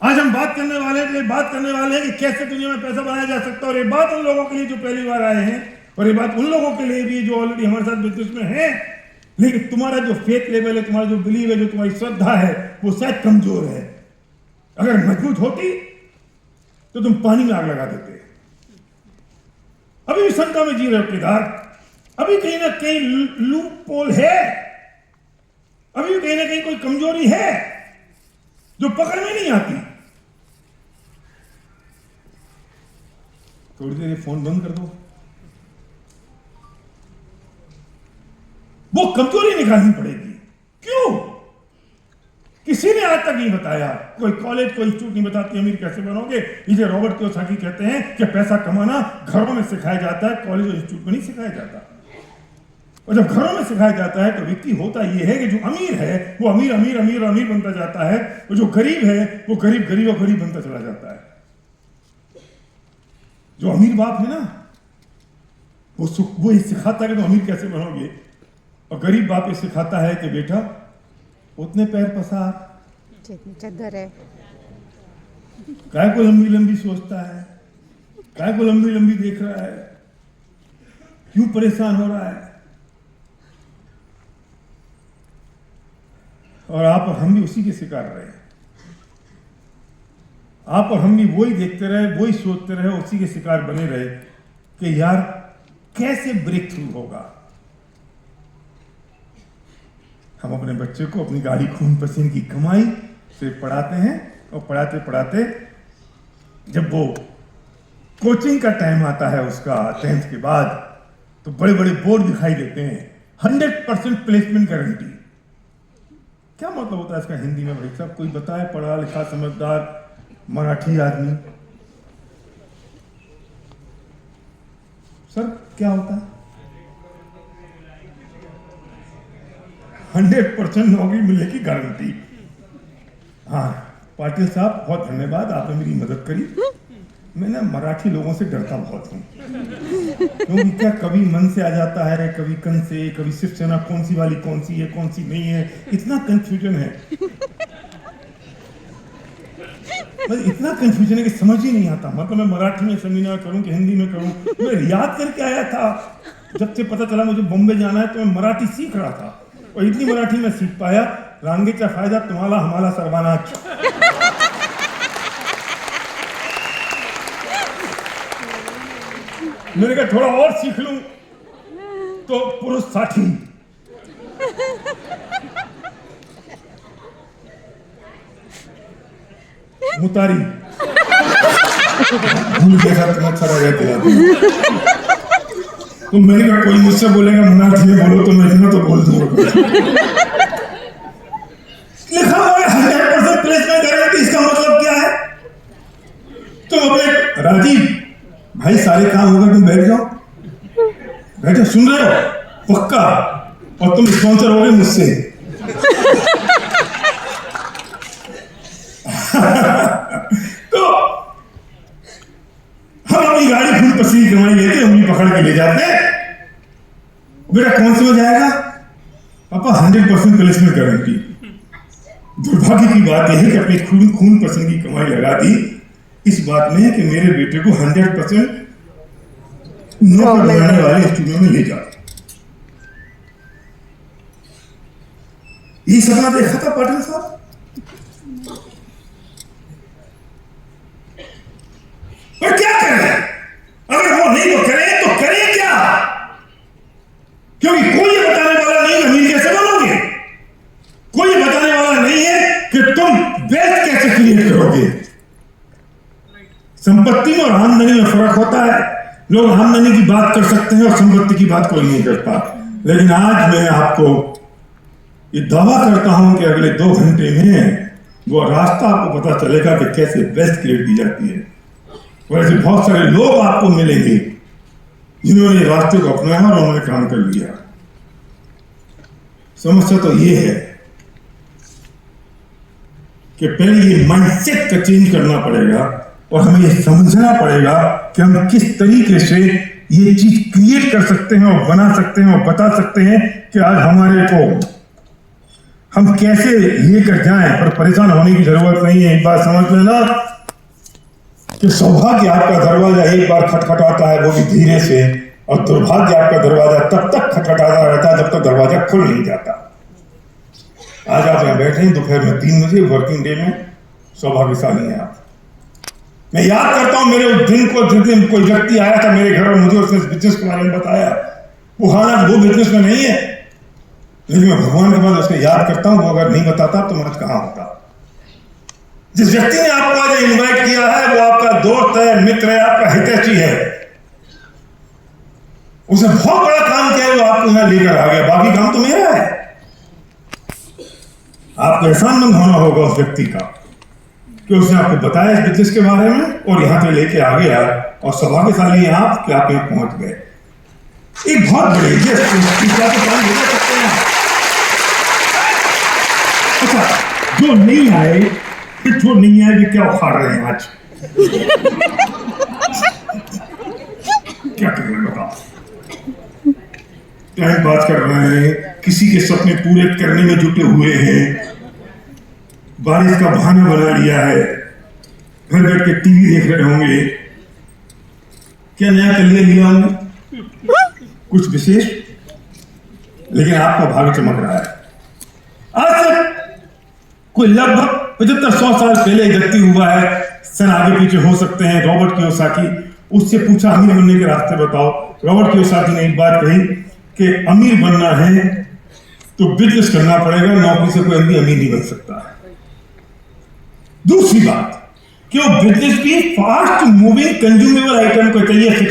आज हम बात करने वाले हैं कि कैसे दुनिया में पैसा बनाया जा सकता है। और ये बात उन लोगों के लिए जो पहली बार आए हैं, और ये बात उन लोगों के लिए भी जो ऑलरेडी हमारे साथ बिजनेस में है। लेकिन तुम्हारा जो फेथ लेवल है, तुम्हारा जो बिलीव है, जो तुम्हारी श्रद्धा है, वो शायद कमजोर है। अगर मजबूत होती तो तुम पानी में आग लगा देते। अभी भी शंका में जी रहे हो केदार, अभी कहीं ना कहीं लूप पोल है, अभी कहीं ना कहीं कोई कमजोरी है जो पकड़ में नहीं आती। थोड़ी देर फोन बंद कर दो, वो कमजोरी निकालनी पड़ेगी। क्यों? किसी ने आज तक नहीं बताया, कोई कॉलेज कोई इंस्टीट्यूट नहीं बताती अमीर कैसे बनोगे। इसे रॉबर्ट कियोसाकी कहते हैं कि पैसा कमाना घरों में सिखाया जाता है, कॉलेज और इंस्टीट्यूट में नहीं सिखाया जाता। और जब घरों में सिखाया जाता है तो व्यक्ति होता यह है कि जो अमीर है वो अमीर अमीर अमीर अमीर बनता जाता है, और जो गरीब है वो गरीब गरीब और गरीब बनता चला जाता है। जो अमीर बाप है ना, वो ये सिखाता है कि तुम अमीर कैसे बनोगे, और गरीब बाप ये सिखाता है कि बेटा उतने पैर पसार, चद्दर है, काय को लंबी लंबी सोचता है, काय को लंबी लंबी देख रहा है, क्यों परेशान हो रहा है। और आप और हम भी उसी के शिकार रहे। आप और हम भी वही देखते रहे, वही सोचते रहे, उसी के शिकार बने रहे कि यार कैसे ब्रेक थ्रू होगा। हम अपने बच्चे को अपनी गाड़ी खून पसीने की कमाई से पढ़ाते हैं, और पढ़ाते पढ़ाते जब वो कोचिंग का टाइम आता है उसका 10th के बाद, तो बड़े बड़े बोर्ड दिखाई देते हैं 100% प्लेसमेंट गारंटी। क्या मतलब होता है इसका हिंदी में भाई साहब? कोई बताए, पढ़ा लिखा समझदार मराठी आदमी। सर क्या होता है? 100% नौकरी मिलने की गारंटी। हाँ पाटिल साहब बहुत धन्यवाद, आपने मेरी मदद करी। मैं ना मराठी लोगों से डरता बहुत हूँ, क्योंकि क्या कभी मन से आ जाता है, कभी कन से, कभी शिवसेना कौन सी वाली कौन सी है कौन सी नहीं है, इतना कंफ्यूजन है। इतना कंफ्यूजन है कि समझ ही नहीं आता। मतलब मैं मराठी में सेमिनार करूं कि हिंदी में करूं। मैं याद करके आया था, जब से पता चला मुझे बॉम्बे जाना है तो मैं मराठी सीख रहा था, और इतनी मराठी में सीख पाया, रांगेचा फायदा तुम्हाला हमारा सर्वानाच। मैंने कहा थोड़ा और सीख लूं तो पुरुष साठी। मुतारी भूल के साथ तुम्हें अच्छा लगा दिला। तो मैंने कहा कोई मुझसे बोलेगा मराठी में बोलो, तो मैं इतना तो बोल दूंगा। लिखा हुआ है 100% प्लेसमेंट गारंटी। इसका मतलब क्या है? तुम अपने राजीव भाई सारे काम होगा, तुम बैठ जाओ, बैठो, सुन रहे हो पक्का, और तुम स्पॉन्सर होगे मुझसे। तो हम अपनी गाड़ी खून पसीने कमाई लेके उंगली पकड़ के ले जाते हैं। बेटा कौन सी हो जाएगा? पापा 100% प्लेसमेंट गारंटी। दुर्भाग्य की बात यह है कि अपनी खून पसीने की कमाई लगा दी इस बात में कि मेरे बेटे को 100% नौकरी बनाने वाले स्टूडियो में ले जाओ। ये सपना देखा था पाटिल साहब। और क्या करें? अगर वो नहीं तो करें क्या? क्योंकि कोई ये बताने वाला नहीं अमीर कैसे बनोगे, कोई ये बताने वाला नहीं है कि तुम वेल्थ कैसे क्रिएट करोगे। संपत्ति में और आमदनी में फर्क होता है। लोग आमदनी की बात कर सकते हैं और संपत्ति की बात कोई नहीं करता। लेकिन आज मैं आपको ये दावा करता हूं कि अगले 2 घंटे में वो रास्ता आपको पता चलेगा कि कैसे वेल्थ क्रिएट की जाती है। और ऐसे बहुत सारे लोग आपको मिलेंगे जिन्होंने ये रास्ते को अपनाया और उन्होंने काम कर लिया। समस्या तो ये है कि पहले ये माइंडसेट का चेंज करना पड़ेगा, और हमें ये समझना पड़ेगा कि हम किस तरीके से ये चीज क्रिएट कर सकते हैं और बना सकते हैं और बता सकते हैं कि आज हम कैसे लेकर जाएं, पर परेशान होने की जरूरत नहीं है। एक बात समझ लेना कि सौभाग्य आपका दरवाजा एक बार खटखटाता है, वो भी धीरे से, और दुर्भाग्य आपका दरवाजा तब तक खटखटाता रहता है जब तक दरवाजा खुल नहीं जाता। आज आप यहाँ बैठे हैं दोपहर में 3 बजे वर्किंग डे में, सौभाग्यशाली हैं आप। मैं याद करता हूं मेरे उस दिन को, जिस दिन कोई व्यक्ति आया था मेरे घर और मुझे उसने बिजनेस के बारे में बताया। वो हालांकि वो बिजनेस में नहीं है, लेकिन मैं भगवान के बाद उसको याद करता हूं। वो अगर नहीं बताता तो मैं आज कहां होता। जिस व्यक्ति ने आपको आज इनवाइट किया है वो आपका दोस्त है, मित्र है, आपका हितैषी है। उसने बहुत बड़ा काम किया है, वो आपको यहां लेकर आ गया। बाकी काम तो मेरा है। आपको एहसानमंद होना होगा उस व्यक्ति का कि उसने आपको बताया इस बिजनेस के बारे में और यहां पे लेके आ गया, और सौभाग्यशाली हैं आप कि आप यहां पहुंच गए। एक बहुत बड़ी सकते हैं। अच्छा, जो नहीं आए, जो नहीं आए वे क्या उखाड़ रहे हैं आज? क्या कर रहे हैं बताओ? टाइम पास कर रहे हैं, किसी के सपने पूरे करने में जुटे हुए हैं, बारिश का बहाना बना लिया है, घर बैठ के टीवी देख रहे होंगे। क्या नया कर लिया लीला में? कुछ विशेष? लेकिन आपका भाग्य चमक रहा है। आज तक कोई लगभग 75-100 साल पहले एक व्यक्ति हुआ है, सन आगे पीछे हो सकते हैं, रॉबर्ट कियोसाकी। उससे पूछा अमीर बनने के रास्ते बताओ। रॉबर्ट कियोसाकी ने एक बात कही कि अमीर बनना है तो बिजनेस करना पड़ेगा, नौकरी से कोई भी अमीर नहीं बन सकता। दूसरी बात कि वो बिजनेस की फास्ट मूविंग कंज्यूमेबल आइटम को चाहिए।